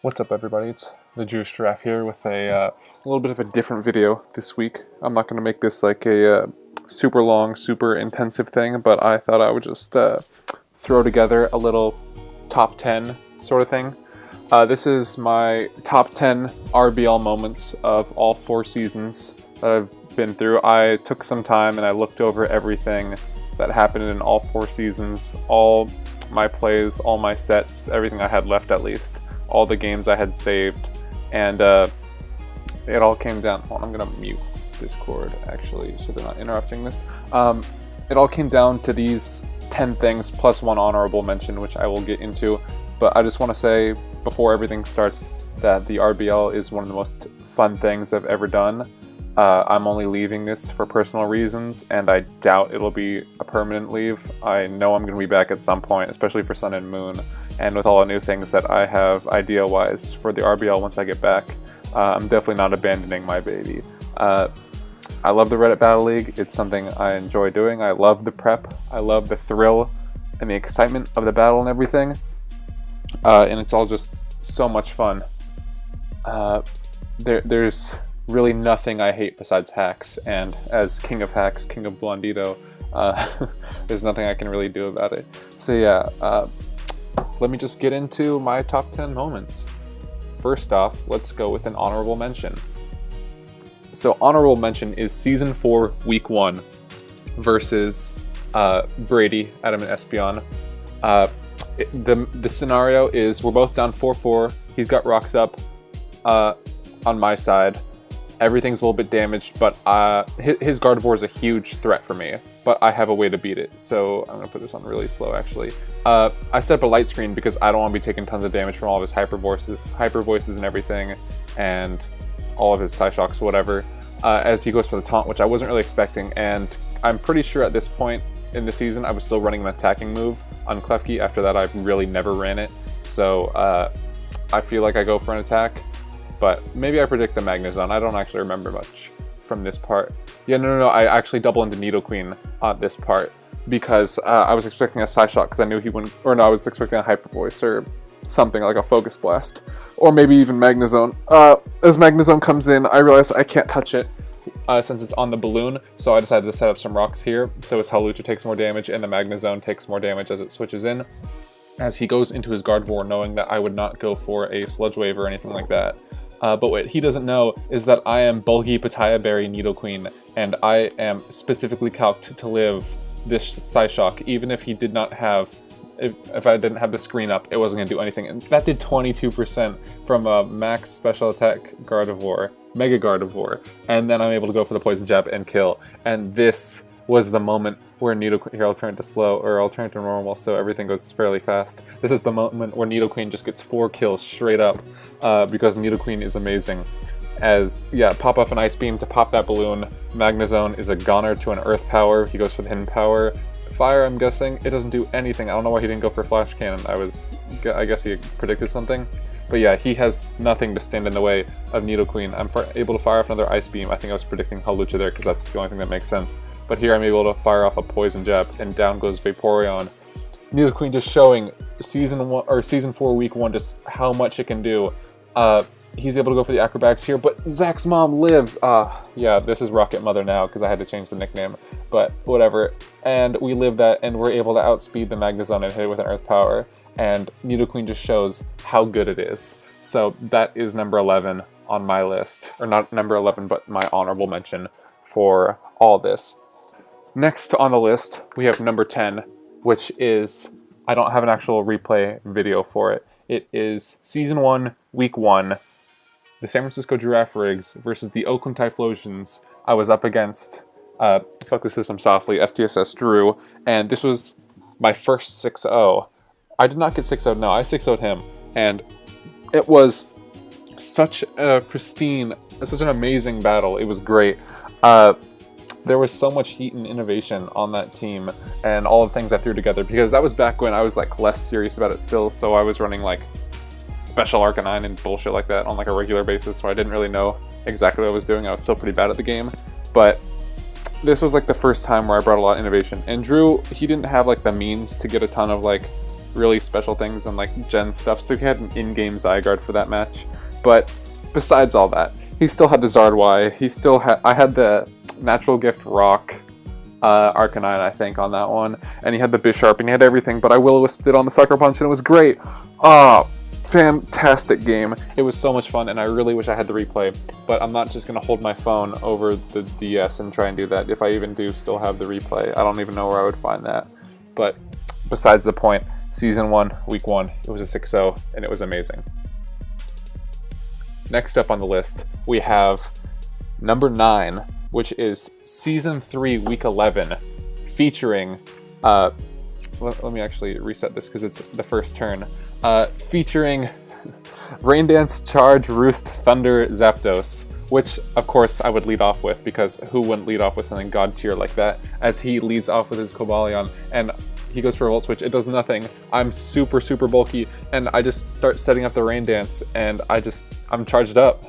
What's up, everybody? It's the Jewish Giraffe here with a little bit of a different video this week. I'm not going to make this like a super long, super intensive thing, but I thought I would just throw together a little top 10 sort of thing. This is my top 10 RBL moments of all 4 seasons that I've been through. I took some time and I looked over everything that happened in all 4 seasons, all my plays, all my sets, everything I had left at least, all the games I had saved, and it all came down. Hold on, I'm gonna mute Discord actually so they're not interrupting this. It all came down to these 10 things plus one honorable mention, which I will get into. But I just want to say before everything starts that the RBL is one of the most fun things I've ever done. I'm only leaving this for personal reasons, and I doubt it'll be a permanent leave. I know I'm going to be back at some point, especially for Sun and Moon, and with all the new things that I have idea-wise for the RBL once I get back. I'm definitely not abandoning my baby. I love the Reddit Battle League. It's something I enjoy doing. I love the prep. I love the thrill and the excitement of the battle and everything. And it's all just so much fun. There's really nothing I hate besides hacks, and as king of hacks, king of Blondito, there's nothing I can really do about it. So yeah, let me just get into my top 10 moments. First off, let's go with an honorable mention. So honorable mention is Season 4, Week 1 versus Brady, Adam, and Espeon. The scenario is we're both down 4-4. He's got rocks up on my side. Everything's a little bit damaged, but his Gardevoir is a huge threat for me, but I have a way to beat it. So I'm going to put this on really slow, actually. I set up a light screen because I don't want to be taking tons of damage from all of his hyper voices and everything, and all of his Psyshocks, whatever, as he goes for the taunt, which I wasn't really expecting. And I'm pretty sure at this point in the season I was still running an attacking move on Klefki. After that, I've really never ran it. So I feel like I go for an attack. But maybe I predict the Magnezone. I don't actually remember much from this part. Yeah, no. I actually double into Nidoqueen on this part because I was expecting a Psyshock because I knew he wouldn't, or no, I was expecting a Hyper Voice or something like a Focus Blast, or maybe even Magnezone. As Magnezone comes in, I realized I can't touch it since it's on the balloon, so I decided to set up some rocks here. So his Hawlucha takes more damage and the Magnezone takes more damage as it switches in. As he goes into his Gardevoir, knowing that I would not go for a Sludge Wave or anything like that. But what he doesn't know is that I am Bulgy Pataya Berry Nidoqueen, and I am specifically calced to live this Psyshock, even if he did not have, if I didn't have the screen up, it wasn't going to do anything. And that did 22% from a max special attack Gardevoir, Mega Gardevoir, and then I'm able to go for the Poison Jab and kill. And this was the moment where Nidoqueen, here I'll turn it to slow, or I'll turn it to normal so everything goes fairly fast. This is the moment where Nidoqueen just gets 4 kills straight up, because Nidoqueen is amazing. As, yeah, pop off an Ice Beam to pop that balloon. Magnezone is a goner to an Earth Power, he goes for the Hidden Power. Fire, I'm guessing, it doesn't do anything. I don't know why he didn't go for Flash Cannon. I guess he predicted something. But yeah, he has nothing to stand in the way of Nidoqueen. I'm able to fire off another Ice Beam. I think I was predicting Hawlucha there because that's the only thing that makes sense. But here I'm able to fire off a Poison Jab, and down goes Vaporeon. Nidoqueen just showing Season 4, Week 1, just how much it can do. He's able to go for the Acrobatics here, but Zach's mom lives! Yeah, this is Rocket Mother now, because I had to change the nickname. But whatever. And we live that, and we're able to outspeed the Magnezone and hit it with an Earth Power. And Nidoqueen just shows how good it is. So that is number 11 on my list. Or not number 11, but my honorable mention for all this. Next on the list, we have number 10, which is, I don't have an actual replay video for it. It is Season 1, Week 1, the San Francisco Girafarigs versus the Oakland Typhlosions. I was up against, fuck the system softly, FTSS Drew, and this was my first 6-0. I did not get 6-0'd, no, I 6-0'd him, and it was such a pristine, such an amazing battle. It was great. There was so much heat and innovation on that team and all the things I threw together, because that was back when I was like less serious about it still, so I was running like Special Arcanine and bullshit like that on like a regular basis, so I didn't really know exactly what I was doing. I was still pretty bad at the game, but this was like the first time where I brought a lot of innovation. And Drew, he didn't have like the means to get a ton of like really special things and like gen stuff, so he had an in-game Zygarde for that match. But besides all that, he still had the Zardwai, I had the Natural Gift Rock Arcanine, I think, on that one, and he had the Bisharp, and he had everything, but I Will-O-Wisped it on the Sucker Punch, and it was great. Fantastic game. It was so much fun, and I really wish I had the replay, but I'm not just going to hold my phone over the DS and try and do that. If I even do still have the replay, I don't even know where I would find that. But besides the point, Season 1, Week 1, it was a 6-0, and it was amazing. Next up on the list, we have number 9, which is Season 3, Week 11, featuring... let me actually reset this because it's the first turn. Featuring Rain Dance, Charge, Roost, Thunder, Zapdos, which of course I would lead off with, because who wouldn't lead off with something god tier like that, as he leads off with his Cobalion, and he goes for a Volt Switch, it does nothing. I'm super bulky, and I just start setting up the Rain Dance, and I'm charged up.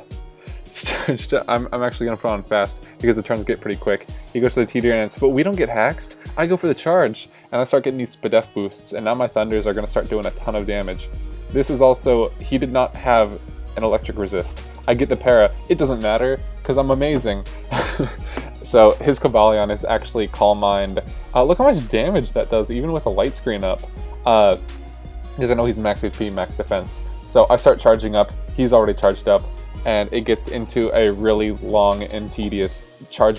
I'm actually going to put on fast because the turns get pretty quick. He goes for the T-Tier Dance, but we don't get haxed. I go for the charge, and I start getting these Spadef boosts, and now my Thunders are going to start doing a ton of damage. This is also, he did not have an electric resist. I get the para. It doesn't matter, because I'm amazing. So his Cobalion is actually Calm Mind. Look how much damage that does, even with a light screen up. Because I know he's max HP, max defense. So I start charging up. He's already charged up. And it gets into a really long and tedious charge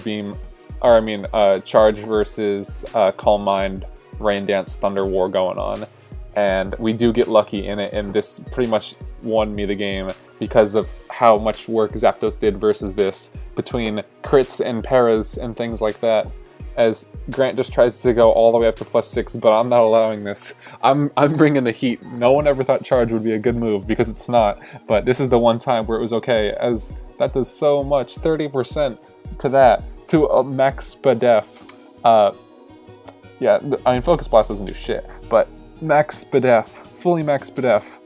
versus Calm Mind, Rain Dance, Thunder War going on. And we do get lucky in it, and this pretty much won me the game because of how much work Zapdos did versus this, between crits and paras and things like that. As Grant just tries to go all the way up to +6, but I'm not allowing this. I'm bringing the heat. No one ever thought charge would be a good move, because it's not, but this is the one time where it was okay, as that does so much. 30% to that, to a max Spadef. Yeah, I mean, Focus Blast doesn't do shit, but max Spadef, fully max Spadef,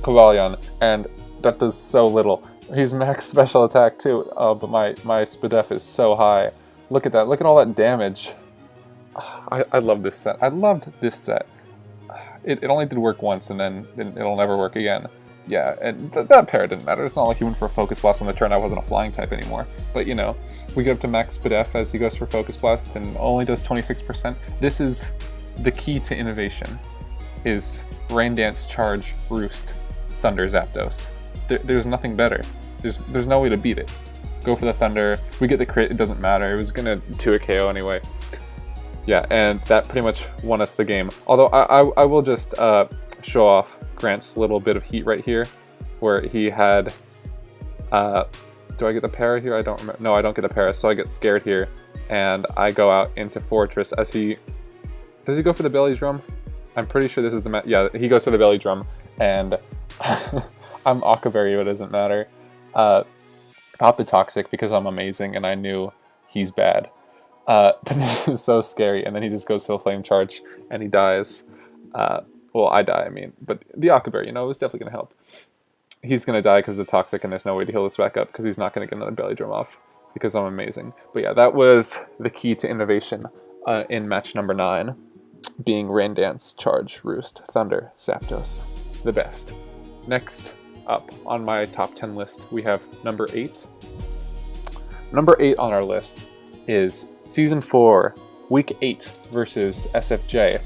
Cobalion, and that does so little. He's max special attack too, but my Spadef is so high. Look at that, look at all that damage. I love this set. I loved this set. It only did work once, and then it'll never work again. Yeah, and that pair didn't matter. It's not like he went for a Focus Blast on the turn. I wasn't a flying type anymore. But you know, we get up to max Spadef as he goes for Focus Blast and only does 26%. This is the key to innovation, is Rain Dance, Charge, Roost, Thunder, Zapdos. There's nothing better. There's no way to beat it. Go for the Thunder. We get the crit. It doesn't matter. It was gonna do a KO anyway. Yeah, and that pretty much won us the game. Although I will just show off Grant's little bit of heat right here, where he had. Do I get the para here? I don't remember. No, I don't get the para, so I get scared here, and I go out into Fortress as he. Does he go for the belly drum? I'm pretty sure this is the yeah. He goes for the belly drum, and I'm Akaberry, but it doesn't matter. Pop the Toxic because I'm amazing, and I knew he's bad. But this is so scary, and then he just goes for a Flame Charge, and he dies. Well, I die, I mean, but the Akaberry, you know, is definitely going to help. He's going to die because of the Toxic, and there's no way to heal this back up, because he's not going to get another belly drum off, because I'm amazing. But yeah, that was the key to innovation in match number 9, being Rain Dance, Charge, Roost, Thunder, Zapdos, the best. Next up on my top 10 list, we have number 8. Number 8 on our list is Season 4, Week 8 versus SFJ.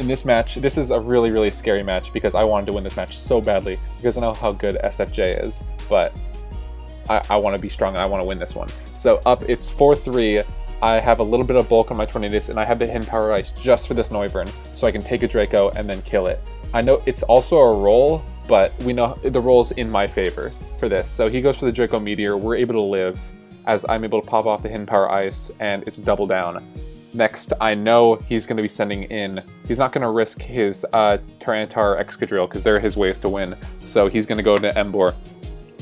In this match, this is a really scary match because I wanted to win this match so badly because I know how good SFJ is, but I want to be strong and I want to win this one. So up, it's 4-3. I have a little bit of bulk on my Tornadus, and I have the Hidden Power Ice just for this Noivern, so I can take a Draco and then kill it. I know it's also a roll, but we know the roll's in my favor for this. So he goes for the Draco Meteor, we're able to live, as I'm able to pop off the Hidden Power Ice, and it's double down. Next, I know he's going to be sending in, he's not going to risk his Tyranitar Excadrill, because they're his ways to win, so he's going to go to Emboar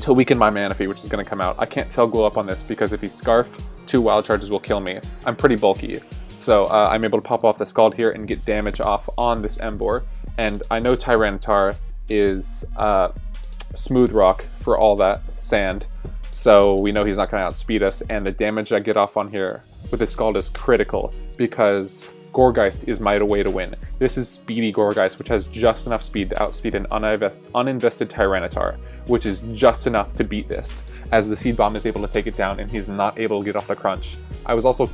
to weaken my Manaphy, which is going to come out. I can't Tail Glow up on this, because if he Scarf, 2 Wild Charges will kill me. I'm pretty bulky, so I'm able to pop off the Scald here and get damage off on this Emboar, and I know Tyranitar is Smooth Rock for all that sand, so we know he's not going to outspeed us, and the damage I get off on here with the Scald is critical, because Gourgeist is my way to win. This is speedy Gourgeist, which has just enough speed to outspeed an uninvested Tyranitar, which is just enough to beat this, as the Seed Bomb is able to take it down and he's not able to get off the crunch. I was also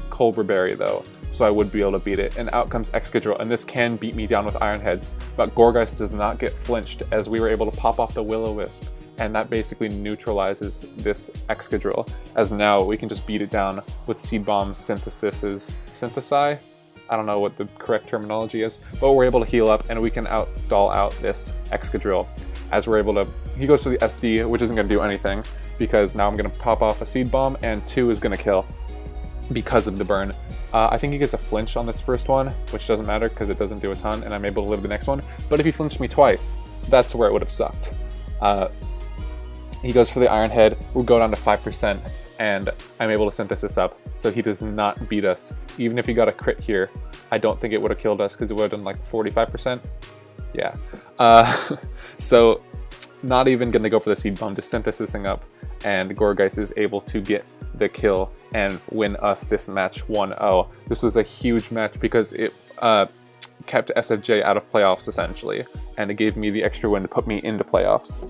Cobra Berry though, so I would be able to beat it. And out comes Excadrill, and this can beat me down with Iron Heads, but Gourgeist does not get flinched, as we were able to pop off the Will-O-Wisp, and that basically neutralizes this Excadrill, as now we can just beat it down with Seed Bomb Synthesy? I don't know what the correct terminology is, but we're able to heal up and we can stall out this Excadrill, as we're able to, he goes for the SD, which isn't going to do anything, because now I'm going to pop off a Seed Bomb, and 2 is going to kill because of the burn. I think he gets a flinch on this first one, which doesn't matter because it doesn't do a ton, and I'm able to live the next one, but if he flinched me twice, that's where it would have sucked. He goes for the Iron Head, we'll go down to 5%, and I'm able to Synthesis up, so he does not beat us. Even if he got a crit here, I don't think it would have killed us, because it would have done like 45%. Yeah. So, not even going to go for the Seed Bomb, just Synthesising up, and Gourgeist is able to get the kill and win us this match 1-0. This was a huge match because it kept SFJ out of playoffs, essentially, and it gave me the extra win to put me into playoffs.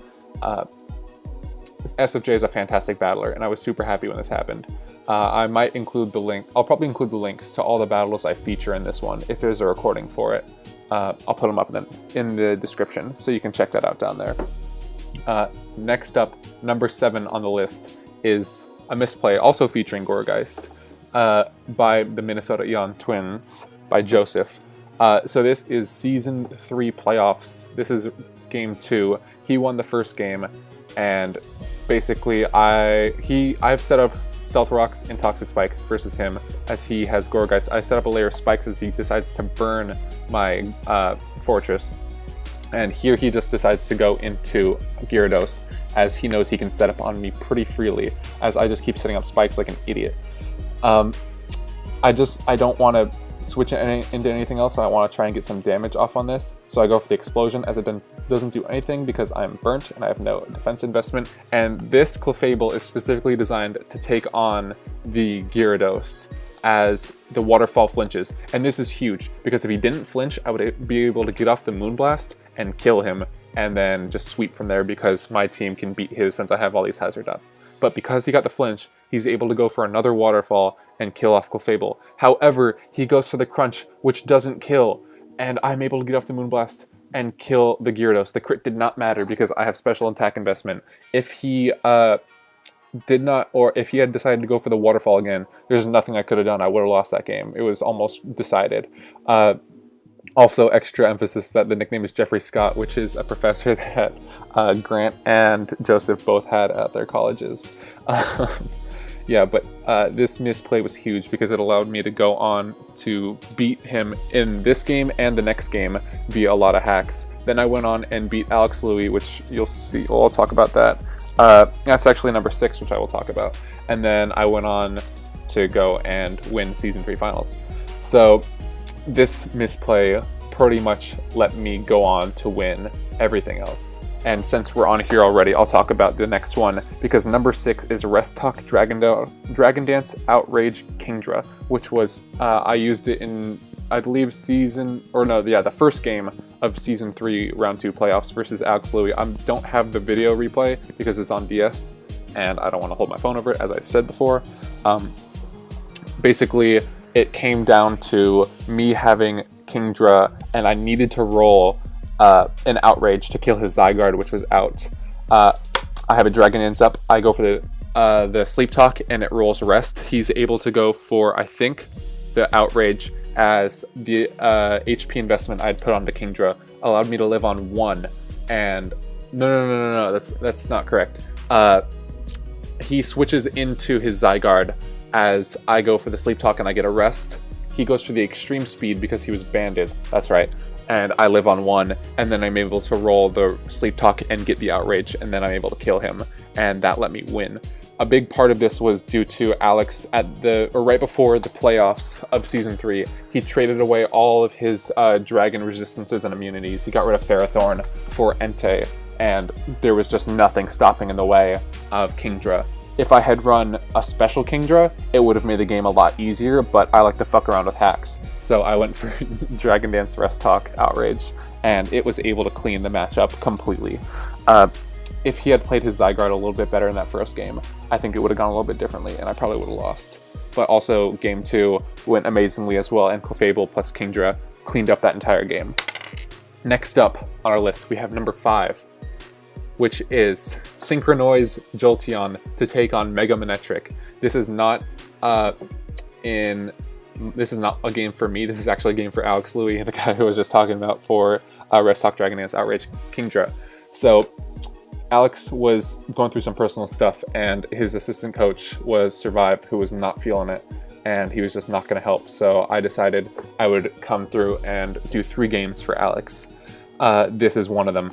SFJ is a fantastic battler, and I was super happy when this happened. I might include the link. I'll probably include the links to all the battles I feature in this one, if there's a recording for it. I'll put them up in the description, so you can check that out down there. Next up, number 7 on the list is a misplay, also featuring Gourgeist, by the Minnesota Eon Twins, by Joseph. So this is Season 3 playoffs. This is Game 2. He won the first game, and basically I've set up Stealth Rocks and Toxic Spikes versus him, as he has Gourgeist. I set up a layer of spikes as he decides to burn my Fortress, and here he just decides to go into Gyarados, as he knows he can set up on me pretty freely, as I just keep setting up spikes like an idiot. I don't want to switch into anything else. I want to try and get some damage off on this, so I go for the Explosion, as it doesn't do anything because I'm burnt and I have no defense investment. And this Clefable is specifically designed to take on the Gyarados as the Waterfall flinches, and this is huge because if he didn't flinch, I would be able to get off the Moonblast and kill him, and then just sweep from there because my team can beat his since I have all these Hazard up. But because he got the flinch, he's able to go for another Waterfall and kill off Clefable. However, he goes for the Crunch, which doesn't kill, and I'm able to get off the Moonblast and kill the Gyarados. The crit did not matter because I have special attack investment. If he did not, or if he had decided to go for the Waterfall again, there's nothing I could have done. I would have lost that game. It was almost decided. Also, extra emphasis that the nickname is Jeffrey Scott, which is a professor that Grant and Joseph both had at their colleges. Yeah, but this misplay was huge because it allowed me to go on to beat him in this game and the next game via a lot of hacks. Then I went on and beat Alex Louis, which you'll see, I'll talk about that. That's actually number 6, which I will talk about. And then I went on to go and win Season 3 Finals. So this misplay pretty much let me go on to win everything else. And since we're on here already, I'll talk about the next one, because number 6 is Rest Talk Dragon Dance Outrage Kingdra, which was, I used it in, I believe, the first game of Season 3 Round 2 playoffs versus Alex Louis. I don't have the video replay because it's on DS, and I don't want to hold my phone over it, as I said before. Basically, it came down to me having Kingdra, and I needed to roll an Outrage to kill his Zygarde, which was out. I have a Dragon Dance up. I go for the Sleep Talk, and it rolls Rest. He's able to go for, I think, the Outrage, as the HP investment I'd put onto Kingdra allowed me to live on 1. And no, that's not correct. He switches into his Zygarde as I go for the Sleep Talk and I get a Rest. He goes for the Extreme Speed because he was banded. That's right. And I live on 1, and then I'm able to roll the Sleep Talk and get the Outrage, and then I'm able to kill him, and that let me win. A big part of this was due to Alex right before the playoffs of Season 3. He traded away all of his Dragon resistances and immunities. He got rid of Ferrothorn for Entei, and there was just nothing stopping in the way of Kingdra. If I had run a special Kingdra, it would have made the game a lot easier, but I like to fuck around with hacks. So I went for Dragon Dance Rest Talk Outrage, and it was able to clean the match up completely. If he had played his Zygarde a little bit better in that first game, I think it would have gone a little bit differently, and I probably would have lost. But also, game 2 went amazingly as well, and Clefable plus Kingdra cleaned up that entire game. Next up on our list, we have number 5, which is Synchronize Jolteon to take on Mega Manectric. This is not a game for me. This is actually a game for Alex Louie, the guy who I was just talking about for Rest Talk Dragon Dance Outrage Kingdra. So Alex was going through some personal stuff, and his assistant coach was Survive, who was not feeling it, and he was just not going to help. So I decided I would come through and do 3 games for Alex. This is one of them.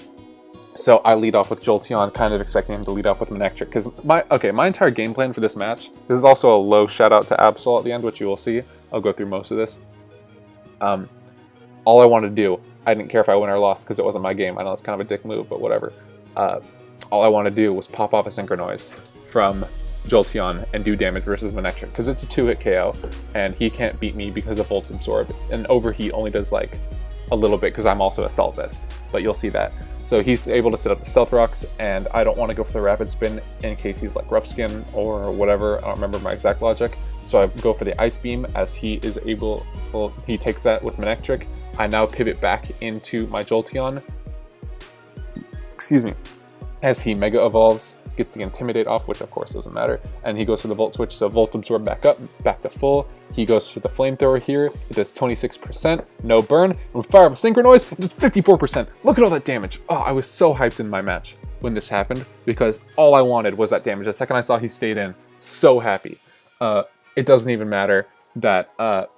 So I lead off with Jolteon, kind of expecting him to lead off with Manectric, because my entire game plan for this match, this is also a low shout out to Absol at the end, which you will see. I'll go through most of this. All I wanted to do, I didn't care if I win or lost because it wasn't my game. I know it's kind of a dick move, but whatever. All I wanted to do was pop off a Synchronize from Jolteon and do damage versus Manectric, because it's a 2-hit KO, and he can't beat me because of Volt Absorb, and Overheat only does like a little bit because I'm also Assault Vest, but you'll see that. So he's able to set up the Stealth Rocks, and I don't want to go for the Rapid Spin in case he's like Rough Skin or whatever. I don't remember my exact logic. So I go for the Ice Beam as he is able, well, he takes that with Manectric. I now pivot back into my Jolteon, excuse me, as he Mega Evolves, gets the Intimidate off, which of course doesn't matter, and he goes for the Volt Switch, so Volt Absorb back up, back to full. He goes for the Flamethrower here, it does 26%, no burn, and fire of a Synchronize, it does 54%. Look at all that damage. Oh, I was so hyped in my match when this happened, because all I wanted was that damage. The second I saw he stayed in, so happy. It doesn't even matter that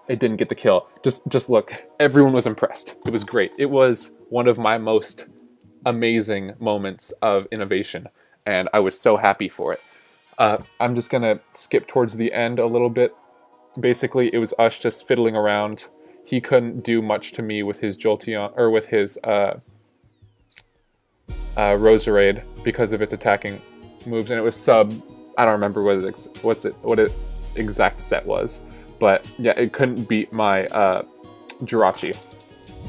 it didn't get the kill. Just look, everyone was impressed. It was great. It was one of my most amazing moments of innovation, and I was so happy for it. I'm just gonna skip towards the end a little bit. Basically, it was us just fiddling around. He couldn't do much to me with his Jolteon, or with his Roserade because of its attacking moves, and it was sub. I don't remember what its exact set was, but yeah, it couldn't beat my Jirachi,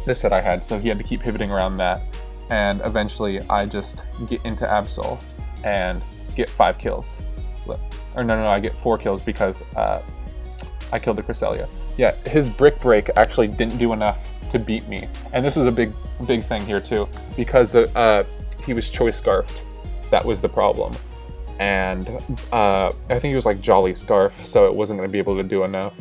this set I had, so he had to keep pivoting around that. And eventually, I just get into Absol and get 5 kills. Or no, I get 4 kills because I killed the Cresselia. Yeah, his Brick Break actually didn't do enough to beat me. And this was a big thing here too, because he was Choice Scarfed. That was the problem. And I think he was like Jolly Scarf, so it wasn't going to be able to do enough.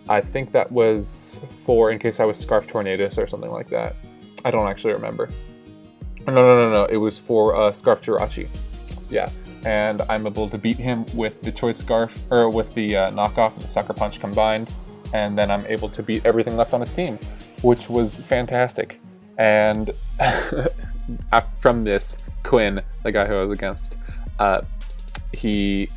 I think that was for in case I was Scarf Tornadus or something like that. I don't actually remember. No. It was for Scarf Jirachi. Yeah, and I'm able to beat him with the Choice Scarf, or with the knockoff and the Sucker Punch combined, and then I'm able to beat everything left on his team, which was fantastic. And from this, Quinn, the guy who I was against, he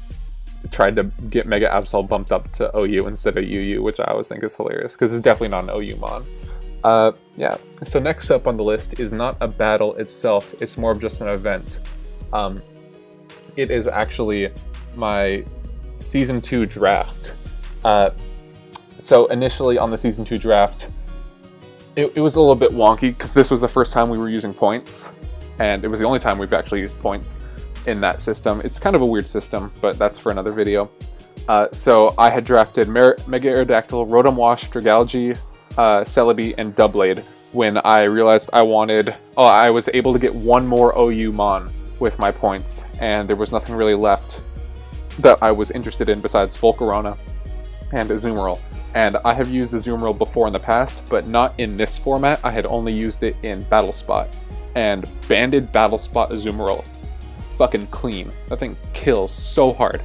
tried to get Mega Absol bumped up to OU instead of UU, which I always think is hilarious, because it's definitely not an OU mon. Yeah, so next up on the list is not a battle itself, it's more of just an event. It is actually my Season 2 draft. So initially on the Season 2 draft, it was a little bit wonky, because this was the first time we were using points, and it was the only time we've actually used points in that system. It's kind of a weird system, but that's for another video. So I had drafted Mega Aerodactyl, Rotom Wash, Dragalge, Celebi, and Doublade when I realized I was able to get one more OU Mon with my points, and there was nothing really left that I was interested in besides Volcarona and Azumarill. And I have used Azumarill before in the past, but not in this format. I had only used it in Battle Spot, and Banded Battle Spot Azumarill, fucking clean. That thing kills so hard.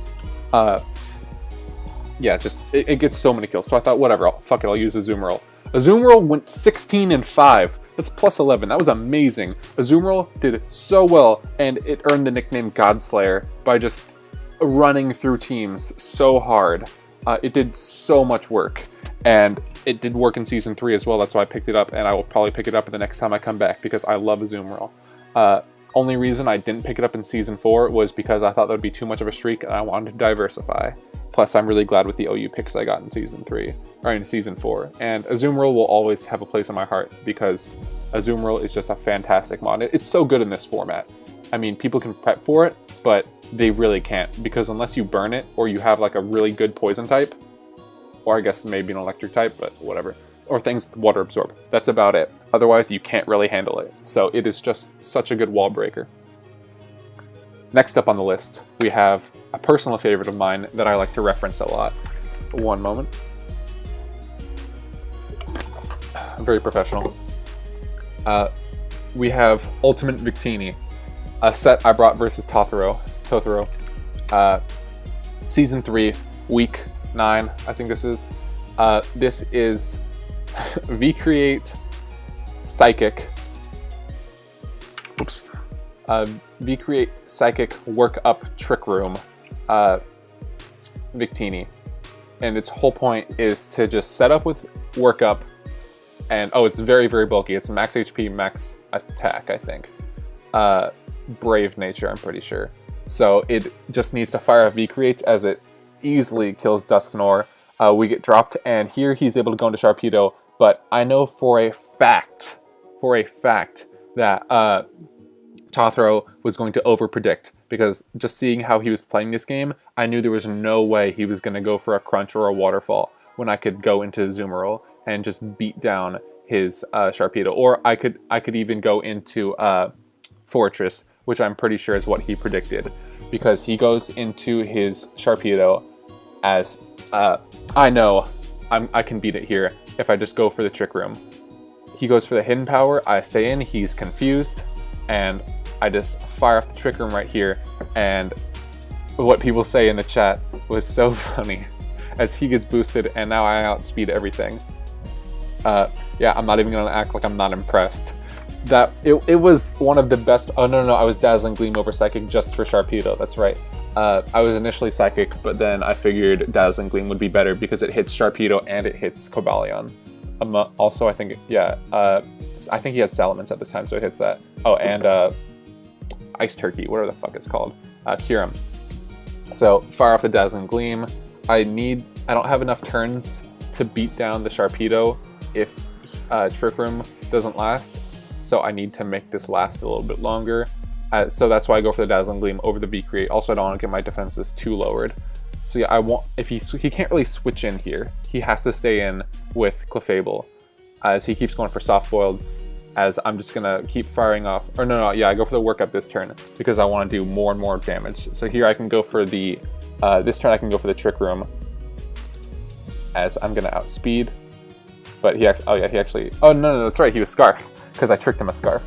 Yeah, just it gets so many kills. So I thought, whatever, fuck it, I'll use Azumarill. Azumarill went 16-5. That's plus 11. That was amazing. Azumarill did so well, and it earned the nickname Godslayer by just running through teams so hard. It did so much work, and it did work in Season 3 as well. That's why I picked it up, and I will probably pick it up the next time I come back, because I love Azumarill. Only reason I didn't pick it up in Season 4 was because I thought that would be too much of a streak and I wanted to diversify. Plus, I'm really glad with the OU picks I got in Season 3, or in Season 4. And Azumarill will always have a place in my heart because Azumarill is just a fantastic mod. It's so good in this format. I mean, people can prep for it, but they really can't, because unless you burn it or you have like a really good poison type, or I guess maybe an electric type, but whatever, or things with water absorb, that's about it. Otherwise, you can't really handle it. So it is just such a good wall breaker. Next up on the list, we have a personal favorite of mine that I like to reference a lot. One moment. Very professional. We have Ultimate Victini, a set I brought versus Totoro. Season 3, Week 9, I think this is. This is V-Create Psychic. Oops. V-Create Psychic Work Up Trick Room Victini. And its whole point is to just set up with Work Up, and it's very, very bulky. It's max HP, max attack, I think. Brave nature, I'm pretty sure. So it just needs to fire a V-Create as it easily kills Dusknoir. We get dropped, and here he's able to go into Sharpedo, but I know for a fact that Totoro was going to overpredict, because just seeing how he was playing this game, I knew there was no way he was going to go for a Crunch or a Waterfall when I could go into Azumarill and just beat down his Sharpedo. Or I could even go into Fortress, which I'm pretty sure is what he predicted, because he goes into his Sharpedo as, I know I can beat it here if I just go for the Trick Room. He goes for the Hidden Power, I stay in, he's confused, and I just fire off the Trick Room right here, and what people say in the chat was so funny as he gets boosted and now I outspeed everything. Yeah, I'm not even gonna act like I'm not impressed. That it was one of the best. Oh no, I was Dazzling Gleam over Psychic just for Sharpedo, that's right. I was initially Psychic, but then I figured Dazzling Gleam would be better because it hits Sharpedo and it hits Cobalion. Also, I think, I think he had Salamence at this time, so it hits that. Oh, and Ice Turkey, whatever the fuck it's called. Kyurem. So, fire off the Dazzling Gleam. I don't have enough turns to beat down the Sharpedo if Trick Room doesn't last, so I need to make this last a little bit longer. So that's why I go for the Dazzling Gleam over the V-Create. Also, I don't want to get my defenses too lowered. So yeah, if he can't really switch in here. He has to stay in with Clefable, as he keeps going for Soft Boileds, as I'm just gonna keep firing off. Or no, I go for the Work Up this turn because I want to do more and more damage. So here I can go for the, this turn I can go for the Trick Room, as I'm gonna outspeed. But he actually, oh no, that's right, he was Scarfed, because I tricked him a Scarf.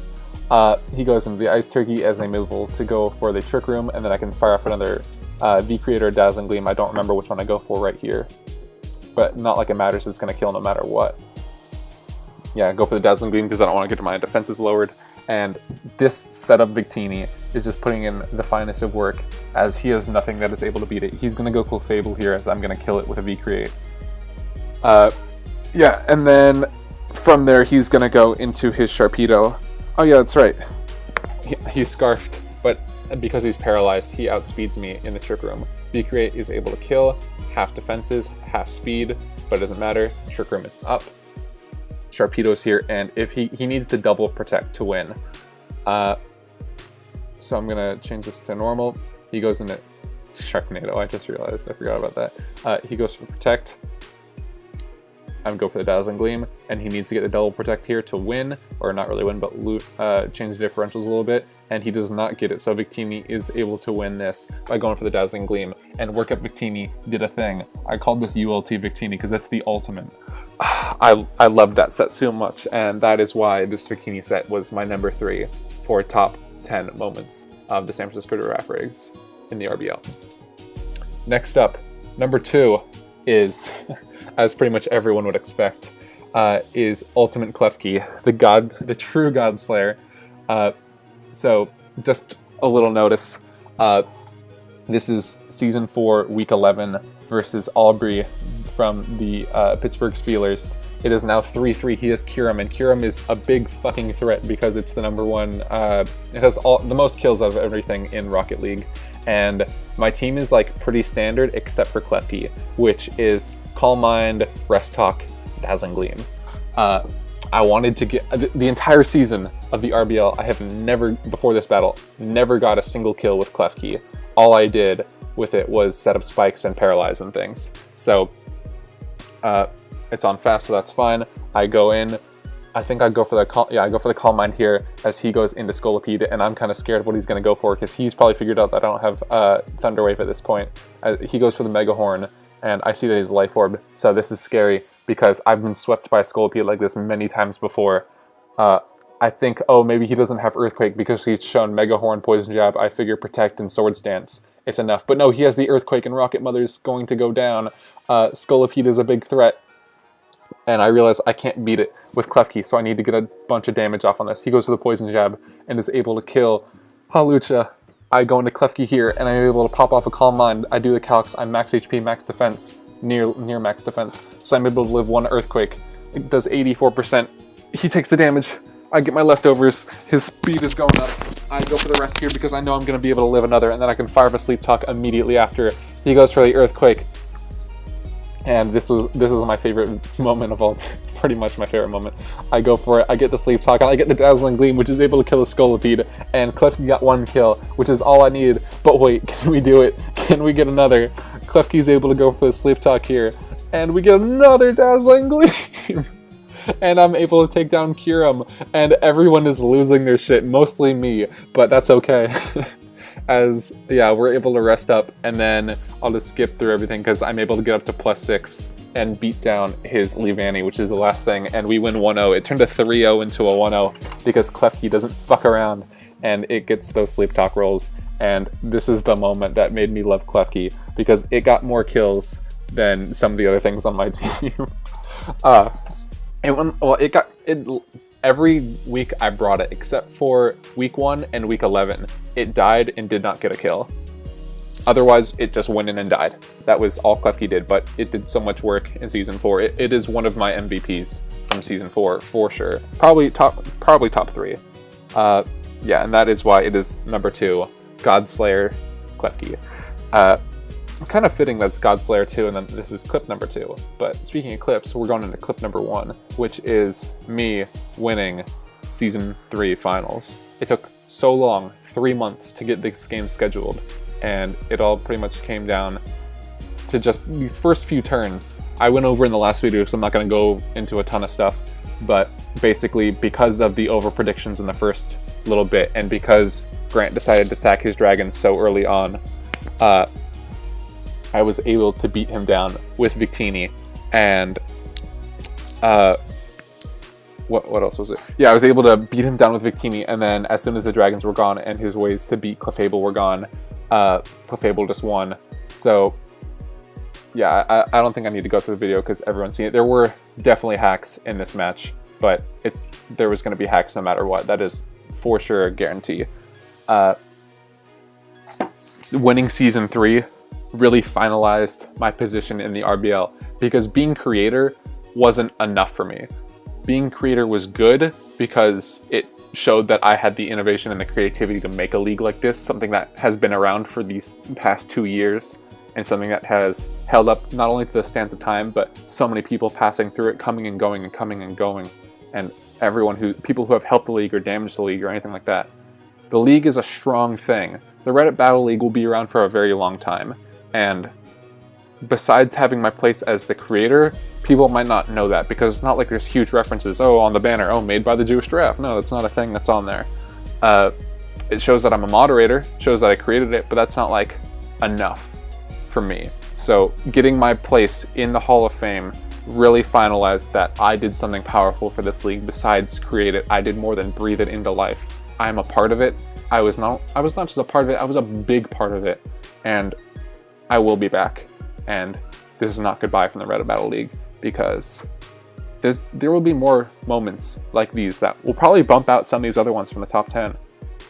He goes into the Ice Turkey as I'm able to go for the Trick Room, and then I can fire off another V-Creator or Dazzling Gleam. I don't remember which one I go for right here, but not like it matters, it's going to kill no matter what. Yeah, go for the Dazzling Gleam because I don't want to get my defenses lowered. And this setup Victini is just putting in the finest of work, as he has nothing that is able to beat it. He's going to go Clefable here, as I'm going to kill it with a V-Create. Yeah, and then from there he's going to go into his Sharpedo. Oh yeah, that's right. He's Scarfed, but because he's paralyzed, he outspeeds me in the Trick Room. V-Create is able to kill, half defenses, half speed, but it doesn't matter. Trick Room is up. Sharpedo's here, and if he needs to double protect to win. So I'm gonna change this to normal. He goes into Sharknado. I just realized I forgot about that. He goes for protect. I'm go for the Dazzling Gleam, and he needs to get the double protect here to win, or not really win, but change the differentials a little bit, and he does not get it, so Victini is able to win this by going for the Dazzling Gleam, and Work Up Victini did a thing. I called this ULT Victini because that's the ultimate. I love that set so much, and that is why this Victini set was my number 3 for top 10 moments of the San Francisco Girafarigs in the RBL. Next up, number 2 is, as pretty much everyone would expect, is Ultimate Klefki, the true God Slayer. So just a little notice, this is Season 4, Week 11 versus Aubrey from the Pittsburgh Steelers. It is now 3-3. He has Kyurem, and Kyurem is a big fucking threat because it's the number one. It has the most kills out of everything in Rocket League. And my team is like pretty standard except for Klefki, which is Calm Mind, Rest Talk, Dazzling Gleam. I wanted to get the entire season of the RBL. I have never, before this battle, never got a single kill with Klefki. All I did with it was set up spikes and paralyze and things. So it's on fast, so that's fine. I go in. I think I go for the Calm Mind here as he goes into Scolipede, and I'm kind of scared of what he's going to go for because he's probably figured out that I don't have Thunder Wave at this point. He goes for the Mega Horn, and I see that he's Life Orb, so this is scary because I've been swept by a Scolipede like this many times before. I think, oh, maybe he doesn't have Earthquake because he's shown Mega Horn, Poison Jab, I figure Protect, and Swords Dance. It's enough. But no, he has the Earthquake, and Rocket Mother's going to go down. Scolipede is a big threat. And I realize I can't beat it with Klefki, so I need to get a bunch of damage off on this. He goes for the Poison Jab and is able to kill Hawlucha. I go into Klefki here, and I'm able to pop off a Calm Mind. I do the Calcs. I'm max HP, max defense, near max defense. So I'm able to live one Earthquake. It does 84%. He takes the damage. I get my leftovers. His speed is going up. I go for the rest here because I know I'm going to be able to live another, and then I can fire a Sleep Talk immediately after. He goes for the Earthquake. And this is my favorite moment of all time. Pretty much my favorite moment. I go for it, I get the Sleep Talk, and I get the Dazzling Gleam, which is able to kill a Scolipede, and Klefki got one kill, which is all I needed. But wait, can we do it? Can we get another? Klefki's able to go for the Sleep Talk here, and we get another Dazzling Gleam! And I'm able to take down Kyurem, and everyone is losing their shit, mostly me, but that's okay. As, yeah, we're able to rest up, and then I'll just skip through everything because I'm able to get up to +6 and beat down his Leavanny, which is the last thing, and we win 1-0. It turned a 3-0 into a 1-0 because Klefki doesn't fuck around, and it gets those Sleep Talk rolls, and this is the moment that made me love Klefki because it got more kills than some of the other things on my team. Every week I brought it, except for week 1 and week 11. It died and did not get a kill. Otherwise, it just went in and died. That was all Klefki did, but it did so much work in Season 4. It is one of my MVPs from Season 4, for sure. Probably top 3. Yeah, and that is why it is number 2, Godslayer Klefki. Kind of fitting that's Godslayer 2, and then this is clip number 2. But speaking of clips, we're going into clip number 1, which is me winning Season 3 finals. It took so long, 3 months, to get this game scheduled, and it all pretty much came down to just these first few turns. I went over in the last video, so I'm not going to go into a ton of stuff, but basically because of the over predictions in the first little bit, and because Grant decided to sack his dragon so early on, I was able to beat him down with Victini, and what else was it? Yeah, I was able to beat him down with Victini, and then as soon as the dragons were gone and his ways to beat Clefable were gone, Clefable just won. So yeah, I don't think I need to go through the video because everyone's seen it. There were definitely hacks in this match, but there was going to be hacks no matter what. That is for sure a guarantee. Winning Season 3 really finalized my position in the RBL because being creator wasn't enough for me. Being creator was good because it showed that I had the innovation and the creativity to make a league like this, something that has been around for these past 2 years, and something that has held up not only to the stands of time, but so many people passing through it, coming and going and coming and going, and people who have helped the league or damaged the league or anything like that. The league is a strong thing. The Reddit Battle League will be around for a very long time, and besides having my place as the creator, people might not know that because it's not like there's huge references, oh, on the banner, oh, made by the Jewish Giraffe. No, that's not a thing that's on there. It shows that I'm a moderator, shows that I created it, but that's not like enough for me. So getting my place in the Hall of Fame really finalized that I did something powerful for this league besides create it. I did more than breathe it into life. I'm a part of it. I was not just a part of it, I was a big part of it. And I will be back. And this is not goodbye from the Reddit Battle League, because there will be more moments like these that will probably bump out some of these other ones from the top 10.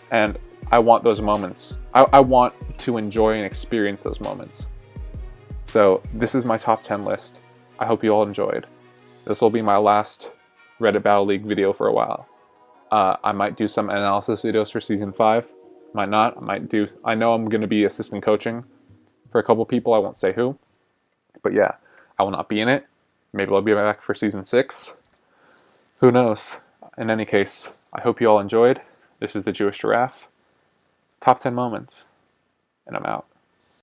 And I want those moments. I want to enjoy and experience those moments. So this is my top 10 list. I hope you all enjoyed. This will be my last Reddit Battle League video for a while. I might do some analysis videos for Season 5. Might not. I know I'm going to be assistant coaching for a couple people. I won't say who. But yeah, I will not be in it. Maybe I'll be back for Season 6. Who knows? In any case, I hope you all enjoyed. This is the Jewish Giraffe. Top 10 moments. And I'm out.